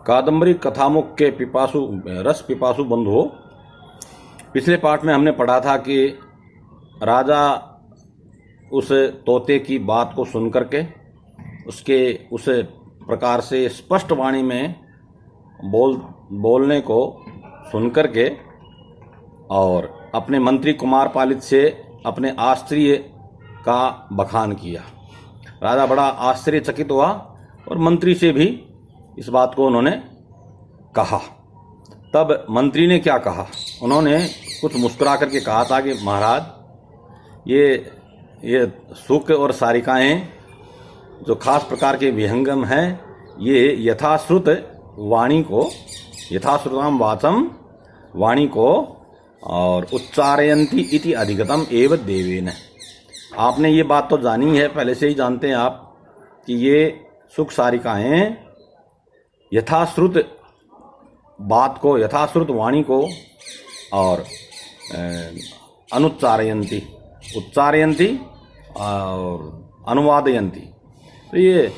कादम्बरी कथामुख के रस पिपासु बंधुओं, पिछले पाठ में हमने पढ़ा था कि राजा उस तोते की बात को सुन करके उसके उस प्रकार से स्पष्ट वाणी में बोलने को सुन करके और अपने मंत्री कुमार पालित से अपने आश्चर्य का बखान किया। राजा बड़ा आश्चर्यचकित हुआ और मंत्री से भी इस बात को उन्होंने कहा। तब मंत्री ने क्या कहा, उन्होंने कुछ मुस्कुरा करके कहा था कि महाराज, ये सुक और सारिकाएं जो खास प्रकार के विहंगम हैं, ये यथाश्रुत वाणी को, यथाश्रुताम वाचम वाणी को और उच्चारयंती इति अधिगतम एव देवेन। आपने ये बात तो जानी है, पहले से ही जानते हैं आप कि ये सुख सारिकाएं यथाश्रुत बात को, यथाश्रुत वाणी को और अनुच्चारयंती, उच्चारयंती और अनुवादयंती, तो ये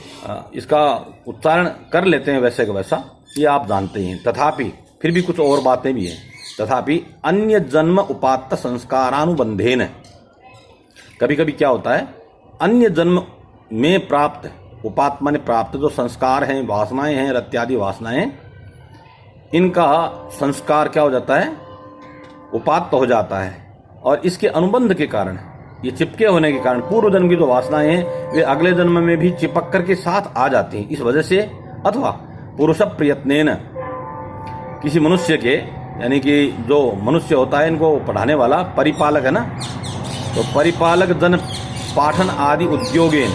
इसका उच्चारण कर लेते हैं वैसे का वैसा, ये आप जानते हैं। तथापि फिर भी कुछ और बातें भी हैं। तथापि अन्य जन्म उपात्त संस्कारानुबंधेन, कभी कभी क्या होता है, अन्य जन्म में प्राप्त, उपात्त माने प्राप्त, जो संस्कार हैं, वासनाएं हैं, रत्यादि वासनाएं, इनका संस्कार क्या हो जाता है, उपात्त हो जाता है। और इसके अनुबंध के कारण, ये चिपके होने के कारण पूर्व जन्म की जो वासनाएं हैं वे अगले जन्म में भी चिपक कर के साथ आ जाती हैं। इस वजह से अथवा पुरुष प्रयत्नेन, किसी मनुष्य के, यानी कि जो मनुष्य होता है, इनको पढ़ाने वाला परिपालक है ना, तो परिपालक जन पाठन आदि उद्योगेन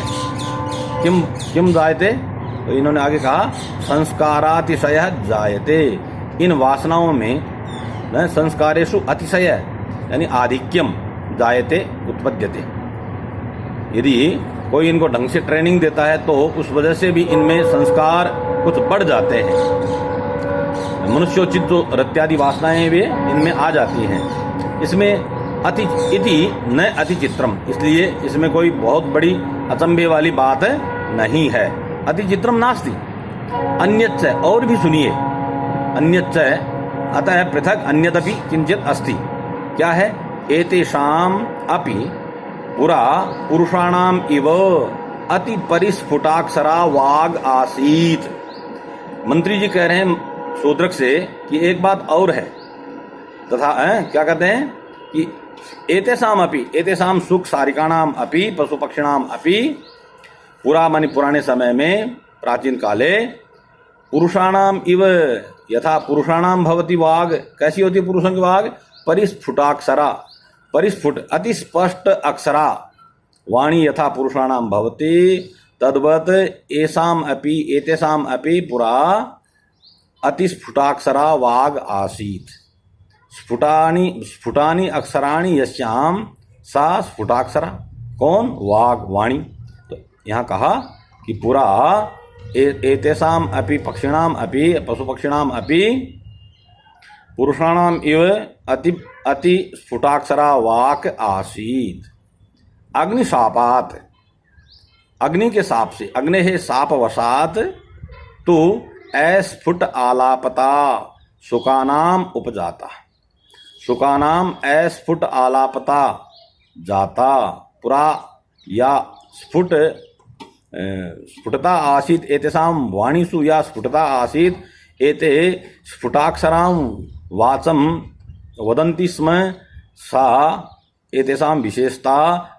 किम जायते, तो इन्होंने आगे कहा संस्कारातिशय जायते। इन वासनाओं में संस्कारेषु अतिशय यानी आधिक्यम जायते उत्पद्यते। यदि कोई इनको ढंग से ट्रेनिंग देता है तो उस वजह से भी इनमें संस्कार कुछ बढ़ जाते हैं। मनुष्योचित जो रत्यादि वासनाएं हैं वे इनमें आ जाती हैं। इसमें अति इति न अति चित्रम, इसलिए इसमें कोई बहुत बड़ी अचंभे वाली बात नहीं है। अति चित्रम नास्ति अन्यच्च, और भी सुनिए, अन्यच्च अतः पृथक अन्यदपि किंचित अस्ति। क्या है, एतेषाम अपि पुरा पुरुषाणाम इव अति परिस्फुटाक्षरा वाग आसीत। मंत्री जी कह रहे हैं शूद्रक से कि एक बात और है, तथा क्या कहते हैं कि एतेषाम अपि, एतेषाम सुख सारिकाणाम अपि पशु पक्षिणाम अपि, पुरा मानी पुराने समय में, प्राचीन काले, पुरुषाणाम इव यथा पुरुषाणाम भवति वाग, कैसी होती है पुरुषों की वाग, परिस्फुटाक्षरा, परिस्फुट अति स्पष्ट अक्षरा वाणी यथा पुरुषाणाम भवति तद्वत् एषाम अपि एतेषाम अपि पुरा अति स्फुटाक्षरा वाग आसीत्। स्फुटानि अक्षराणि यस्याम सा स्फुटाक्षरा, कौन, वाग वाणी। तो यहाँ कहा कि पुरा एतेषाम अपि पक्षिणाम अपि पशु पक्षिणाम अपि पुरुषाणाम इव अति स्फुटाक्षरा वाक आसीत। अग्निशापात, अग्नि के साप से, अग्नि है साप वसात, तो अस्फुट आलापता सुकानाम उपजाता, सुकानाम अस्फुट आलापता जाता। पुरा या स्फुटता आसीत एतेषाम वाणीषु, या स्फुटता आसीत एते स्फुटाक्षरां वाचम वदन्ति स्म, सा एतेषां विशेषता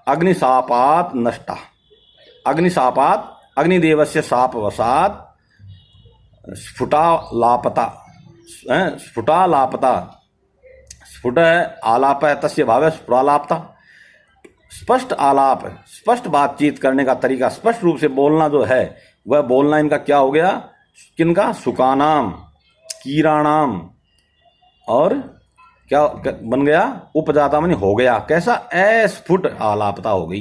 अग्निशापात् नष्टा। अग्निशापात्, अग्निदेवस्य शापवशात् स्फुटालापता, स्फुटालापता, स्फुट आलाप है तस्य भाव स्फुटालापता, स्पष्ट आलाप, स्पष्ट बातचीत करने का तरीका, स्पष्ट रूप से बोलना जो है वह बोलना इनका क्या हो गया, किनका, सुकानाम, कीराणाम, और क्या बन गया, उपजाता मानी हो गया। कैसा, अस्फुट आलापता हो गई।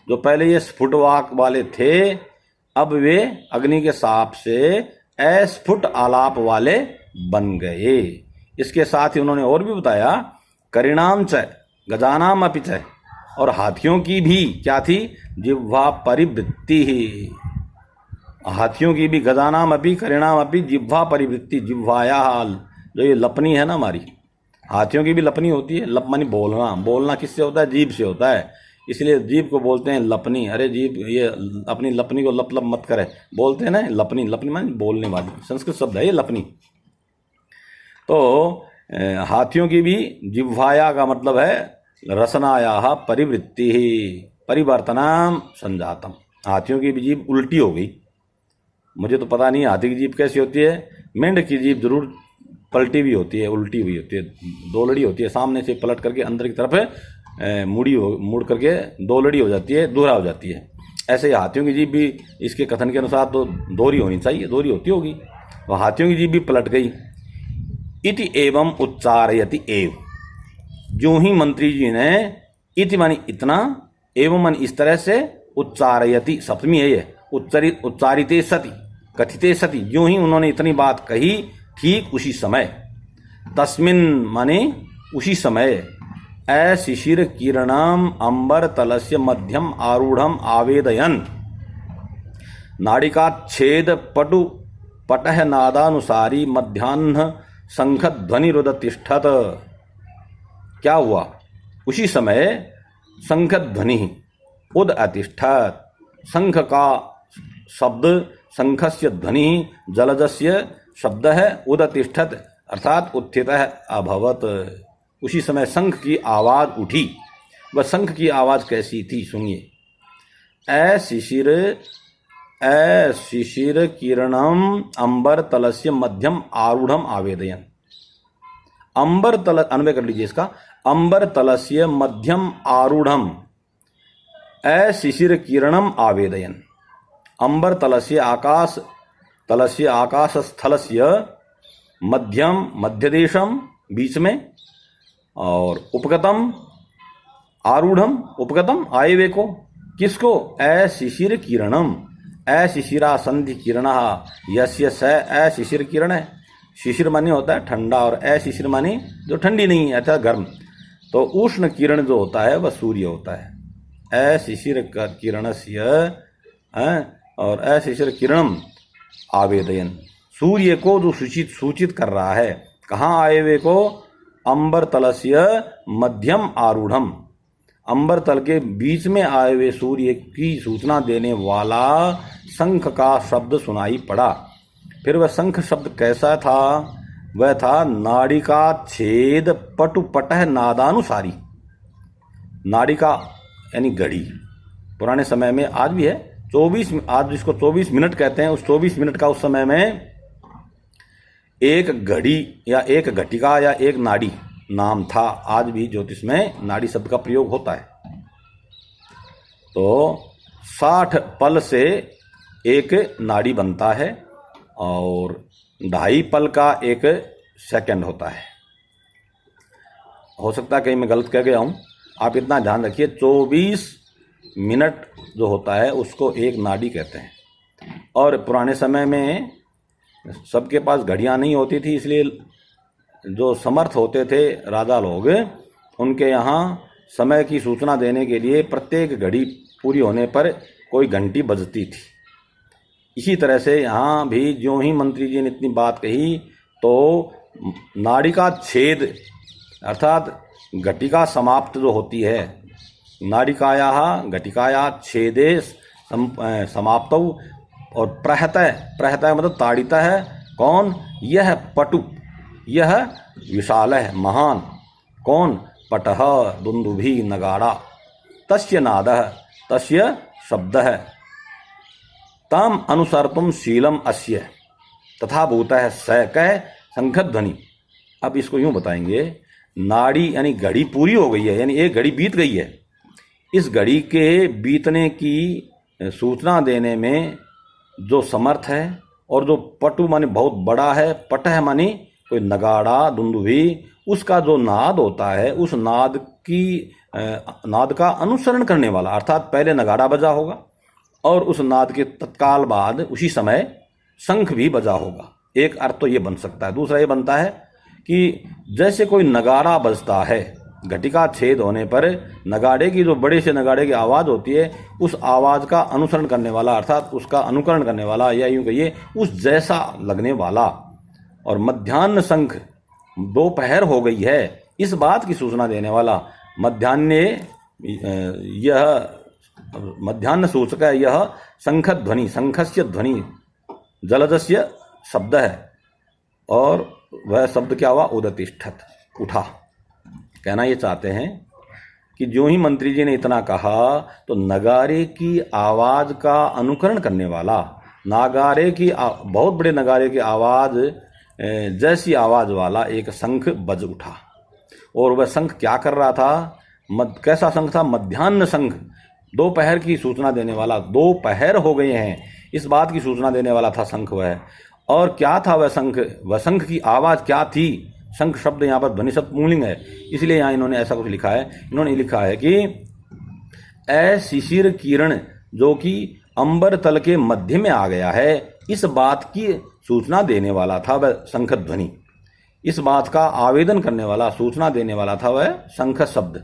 जो पहले ये स्फुट वाक वाले थे, अब वे अग्नि के साप से अस्फुट आलाप वाले बन गए। इसके साथ ही उन्होंने और भी बताया, करिणाम च गजानाम अपि च, और हाथियों की भी क्या थी, जिह्वा परिवृत्ति ही, हाथियों की भी गजानाम अपी करिणाम अपी जिह्वा परिवृत्ति, जिह्वाया, जो ये लपनी है ना हमारी, हाथियों की भी लपनी होती है। लप मानी बोलना, बोलना किससे होता है? जीभ से होता है, इसलिए जीभ को बोलते हैं लपनी। अरे जीभ ये अपनी लपनी को लप लप मत करे, बोलते हैं ना लपनी, लपनी मानी बोलने वाली, संस्कृत शब्द है ये लपनी। तो हाथियों की भी जिह्वाया का मतलब है रसनाया परिवृत्ति ही परिवर्तनाम संजातम, हाथियों की भी जीभ उल्टी हो गई। मुझे तो पता नहीं हाथी की जीभ कैसी होती है, मेंढक की जीभ जरूर पलटी भी होती है, उल्टी हुई होती है, दो लड़ी होती है, सामने से पलट करके अंदर की तरफ मुड़ करके दो लड़ी हो जाती है, दोहरा हो जाती है। ऐसे ही हाथियों की जीभ भी इसके कथन के अनुसार तो दोहरी होनी चाहिए, दोहरी होती होगी, वह हाथियों की जीभ भी पलट गई। इति एवं उच्चारयति एव, जो ही मंत्री जी ने इति मानी इतना, एवं मानी इस तरह से, उच्चारयति सप्तमी है ये, उच्चारिते सति कथिते सति, जो ही उन्होंने इतनी बात कही ठीक उसी समय, तस्मिन माने उसी समय, शिशिर किरणम अंबर तलस्य मध्यम आरूढ़म आवेदयन, नाड़िका छेद पटु पटह नादानुसारी मध्याह्न शंख ध्वनि रुदतिष्ठत। क्या हुआ? उसी समय शंख ध्वनि उद अतिष्ठत, शंख का शब्द, शंखस्य ध्वनि जलजस्य शब्द है, उदतिष्ठत अर्थात उत्थित अभवत, उसी समय शंख की आवाज उठी। वह शंख की आवाज कैसी थी सुनिए। शिशिर किरणम अंबर तलस्य मध्यम आरूढ़म आवेदयन, अंबर तल, अन्वय कर लीजिए इसका, अंबर तलस्य मध्यम आरूढ़म शिशिर किरणम आवेदयन, अंबर तलस्य आकाश स्थलस्य मध्यम मध्यदेशम बीच में, और उपगतम आरूढ़म उपगतम आए वे को, किसको? शिशिर किरणम, शिशिरा संधि किरण, यस्य स शिशिर किरण है, शिशिर माने होता है ठंडा, और शिशिर माने जो ठंडी नहीं है अर्थात गर्म, तो उष्ण किरण जो होता है वह सूर्य होता है। शिशिर किरणस्य और शिशिर किरणम आवेदयन, सूर्य को जो सूचित कर रहा है, कहाँ आए वे को? अंबर तलस्य मध्यम आरूढ़म, अंबर तल के बीच में आए हुए सूर्य की सूचना देने वाला शंख का शब्द सुनाई पड़ा। फिर वह शंख शब्द कैसा था? वह था नाड़िका छेद पटु पटह नादानुसारी, नाड़िका यानी घड़ी, पुराने समय में आज भी है 24, आज जिसको 24 मिनट कहते हैं, उस 24 मिनट का उस समय में एक घड़ी या एक घटिका या एक नाड़ी नाम था। आज भी ज्योतिष में नाड़ी शब्द का प्रयोग होता है। तो 60 पल से एक नाड़ी बनता है और 2.5 पल का एक सेकंड होता है। हो सकता है कहीं मैं गलत कह गया हूँ, आप इतना ध्यान रखिए। 24 मिनट जो होता है उसको एक नाड़ी कहते हैं। और पुराने समय में सबके पास घड़ियाँ नहीं होती थी, इसलिए जो समर्थ होते थे राजा लोग, उनके यहाँ समय की सूचना देने के लिए प्रत्येक घड़ी पूरी होने पर कोई घंटी बजती थी। इसी तरह से यहाँ भी जो ही मंत्री जी ने इतनी बात कही तो नाड़िका छेद अर्थात घटिका समाप्त जो होती है, नाड़िकाया घटिकाया छेदे समाप्त, और प्रहतः मतलब ताड़िता है कौन? यह पटु, यह विशाल है महान, कौन? पटह दुंदुभी नगाड़ा, तस्य नादः तस्य शब्दः, तम अनुसर्तुम शीलम अस्य तथा भूतः स कह शंखध्वनि। अब इसको यूं बताएंगे, नाड़ी यानी घड़ी पूरी हो गई है, यानी एक घड़ी बीत गई है। इस घड़ी के बीतने की सूचना देने में जो समर्थ है, और जो पटु माने बहुत बड़ा है, पटह माने कोई नगाड़ा दुंदुभी, उसका जो नाद होता है उस नाद का अनुसरण करने वाला, अर्थात पहले नगाड़ा बजा होगा और उस नाद के तत्काल बाद उसी समय शंख भी बजा होगा। एक अर्थ तो ये बन सकता है। दूसरा ये बनता है कि जैसे कोई नगाड़ा बजता है घटिका छेद होने पर नगाड़े की, जो बड़े से नगाड़े की आवाज़ होती है, उस आवाज़ का अनुसरण करने वाला अर्थात उसका अनुकरण करने वाला, या यूँ कहिए उस जैसा लगने वाला। और मध्याह्न शंख, दोपहर हो गई है, इस बात की सूचना देने वाला। मध्याह्ने, यह मध्याह्न सूचक है, यह शंख ध्वनि, शंखस्य ध्वनि जलजस्य शब्द है, और वह शब्द क्या हुआ, उदतिष्ठत, उठा। कहना ये चाहते हैं कि जो ही मंत्री जी ने इतना कहा तो नगारे की आवाज़ का अनुकरण करने वाला, नगारे की बहुत बड़े नगारे की आवाज़ जैसी आवाज़ वाला एक शंख बज उठा। और वह शंख क्या कर रहा था, कैसा शंख था, मध्याह्न शंख, दोपहर की सूचना देने वाला, दोपहर हो गए हैं इस बात की सूचना देने वाला था शंख वह। और क्या था वह शंख, वह शंख की आवाज़ क्या थी। शंख शब्द यहाँ पर ध्वनि शब्द पुल्लिंग है, इसलिए यहाँ इन्होंने ऐसा कुछ लिखा है। इन्होंने लिखा है कि ए शिशिर किरण, जो कि अंबर तल के मध्य में आ गया है, इस बात की सूचना देने वाला था वह शंख ध्वनि। इस बात का आवेदन करने वाला, सूचना देने वाला था वह शंख शब्द।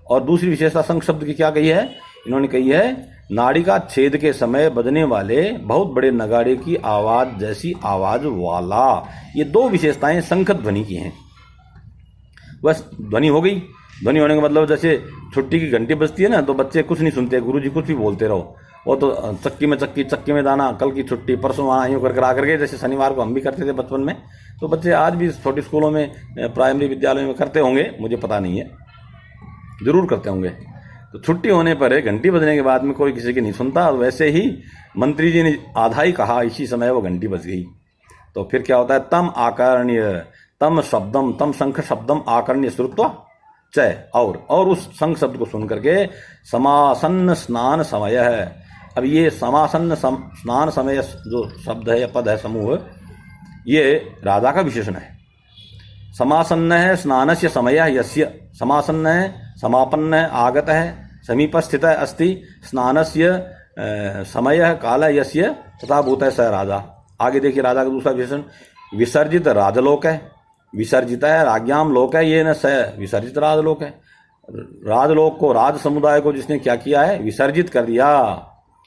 और दूसरी विशेषता शंख शब्द की क्या कही है, इन्होंने कही है नाड़ी का छेद के समय बजने वाले बहुत बड़े नगाड़े की आवाज जैसी आवाज वाला। ये दो विशेषताएं शंख ध्वनि की हैं। बस ध्वनि हो गई। ध्वनि होने का मतलब जैसे छुट्टी की घंटी बजती है ना, तो बच्चे कुछ नहीं सुनते, गुरुजी कुछ भी बोलते रहो, वो तो चक्की में चक्की, चक्की में दाना, कल की छुट्टी, परसों आना, यूँ कर आकर के, जैसे शनिवार को हम भी करते थे बचपन में। तो बच्चे आज भी छोटी स्कूलों में, प्राइमरी विद्यालयों में करते होंगे, मुझे पता नहीं है, जरूर करते होंगे। तो छुट्टी होने पर घंटी बजने के बाद में कोई किसी की नहीं सुनता, और वैसे ही मंत्री जी ने आधा ही कहा, इसी समय वो घंटी बज गई। तो फिर क्या होता है, तम आकर्ण्य, तम शब्दम, तम शंख शब्दम आकर्ण्य श्रुत्वा चय, और उस शंख शब्द को सुन करके समासन्न स्नान समय है। अब ये समासन्न स्नान समय जो शब्द है या पद है, समूह, ये राजा का विशेषण है। समासन्न है स्नानस्य समय है, यस्य, समासन्न है, समापन्न है, आगत है, समीपस्थित है, अस्ति, स्नानस्य समय काल यस्य तथा भूत है स राजा। आगे देखिए राजा का दूसरा विशेषण, विसर्जित राजलोक है, विसर्जित है राज्ञाम लोक है, ये न स विसर्जित राजलोक है। राजलोक को, राज समुदाय को जिसने क्या किया है, विसर्जित कर दिया,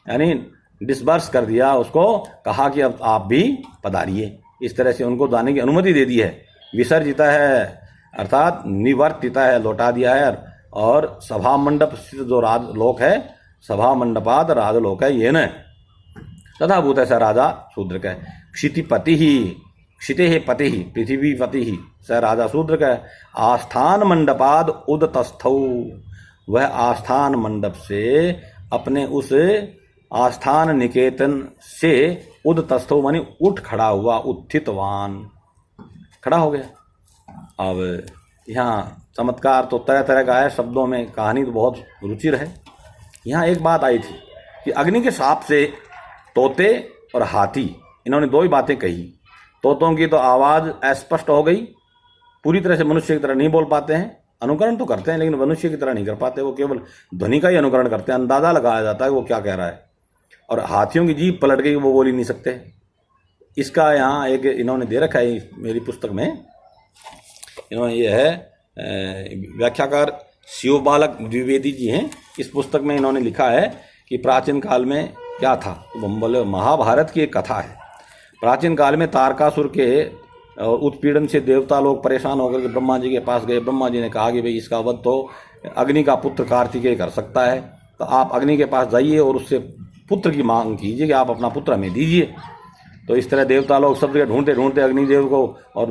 यानी डिस्बर्स कर दिया, उसको कहा कि अब आप भी पधारिए, इस तरह से उनको जाने की अनुमति दे दी है। विसर्जिता है अर्थात निवर्तिता है, लौटा दिया है। और सभा मंडप स्थित जो राजलोक है, सभा मंडपाद राजलोक है, ये न तथा भूत है स राजा शूद्र का। क्षितिपति ही, क्षिते है पति ही, पृथ्वी पति ही, स राजा शूद्र का। आस्थान मंडपाद उदतस्थौ, वह आस्थान मंडप से, अपने उस आस्थान निकेतन से, उदतस्थौ मानी उठ खड़ा हुआ, उत्थितवान, खड़ा हो गया। अब यहाँ चमत्कार तो तरह तरह का है, शब्दों में कहानी तो बहुत रुचिर है। यहाँ एक बात आई थी कि अग्नि के साप से तोते और हाथी, इन्होंने दो ही बातें कही। तोतों की तो आवाज़ अस्पष्ट हो गई, पूरी तरह से मनुष्य की तरह नहीं बोल पाते हैं, अनुकरण तो करते हैं लेकिन मनुष्य की तरह नहीं कर पाते, वो केवल ध्वनि का ही अनुकरण करते हैं, अंदाज़ा लगाया जाता है वो क्या कह रहा है। और हाथियों की जीभ पलट गई, वो बोल ही नहीं सकते। इसका यहाँ एक इन्होंने दे रखा है मेरी पुस्तक में, इन्होंने ये है, व्याख्याकार शिव बालक द्विवेदी जी हैं, इस पुस्तक में इन्होंने लिखा है कि प्राचीन काल में क्या था, तो बोले महाभारत की एक कथा है। प्राचीन काल में तारकासुर के उत्पीड़न से देवता लोग परेशान होकर के ब्रह्मा जी के पास गए। ब्रह्मा जी ने कहा कि भाई इसका वध तो अग्नि का पुत्र कार्तिकेय कर सकता है, तो आप अग्नि के पास जाइए और उससे पुत्र की मांग कीजिए कि आप अपना पुत्र हमें दीजिए। तो इस तरह देवता लोग सब जगह ढूंढते ढूंढते अग्निदेव को और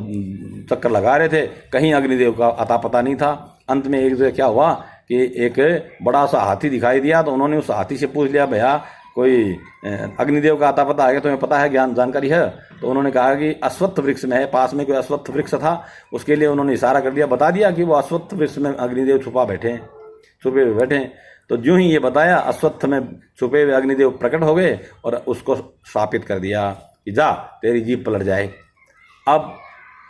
चक्कर लगा रहे थे, कहीं अग्निदेव का अता पता नहीं था। अंत में एक जगह क्या हुआ कि एक बड़ा सा हाथी दिखाई दिया, तो उन्होंने उस हाथी से पूछ लिया, भैया कोई अग्निदेव का अता पता है, तुम्हें पता है, ज्ञान जानकारी है? तो उन्होंने कहा कि अश्वत्थ वृक्ष में है, पास में कोई अश्वत्थ वृक्ष था, उसके लिए उन्होंने इशारा कर दिया, बता दिया कि वो अश्वत्थ वृक्ष में अग्निदेव छुपे हुए बैठे हैं। तो जो ही ये बताया, अश्वत्थ में छुपे हुए अग्निदेव प्रकट हो गए और उसको शापित कर दिया कि जा तेरी जीभ पलट जाए। अब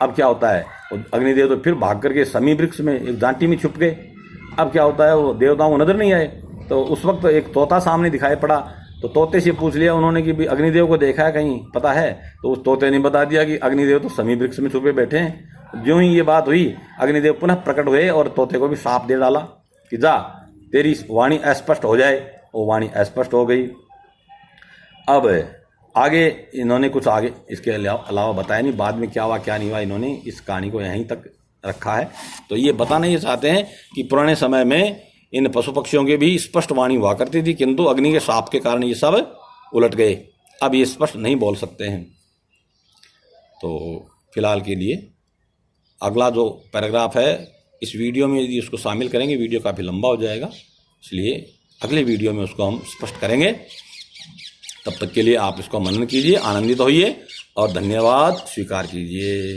क्या होता है, अग्निदेव तो फिर भाग करके समी वृक्ष में एक जांटी में छुप गए। अब क्या होता है, वो देवताओं को नजर नहीं आए। तो उस वक्त एक तोता सामने दिखाई पड़ा, तो तोते से पूछ लिया उन्होंने कि अग्निदेव को देखा है, कहीं पता है? तो उस तोते ने बता दिया कि अग्निदेव तो समी वृक्ष में छुपे बैठे हैं। ज्यों ही ये बात हुई, अग्निदेव पुनः प्रकट हुए और तोते को भी शाप दे डाला कि जा तेरी वाणी अस्पष्ट हो जाए। वो वाणी अस्पष्ट हो गई। अब आगे इन्होंने कुछ आगे इसके अलावा बताया नहीं, बाद में क्या हुआ क्या नहीं हुआ, इन्होंने इस कहानी को यहीं तक रखा है। तो ये बताना ये चाहते हैं कि पुराने समय में इन पशु पक्षियों की भी स्पष्ट वाणी हुआ करती थी, किंतु अग्नि के शाप के कारण ये सब उलट गए। अब ये स्पष्ट नहीं बोल सकते हैं। तो फिलहाल के लिए अगला जो पैराग्राफ है इस वीडियो में यदि उसको शामिल करेंगे, वीडियो काफ़ी लंबा हो जाएगा, इसलिए अगले वीडियो में उसको हम स्पष्ट करेंगे। तब तक के लिए आप इसको मनन कीजिए, आनंदित होइए और धन्यवाद स्वीकार कीजिए।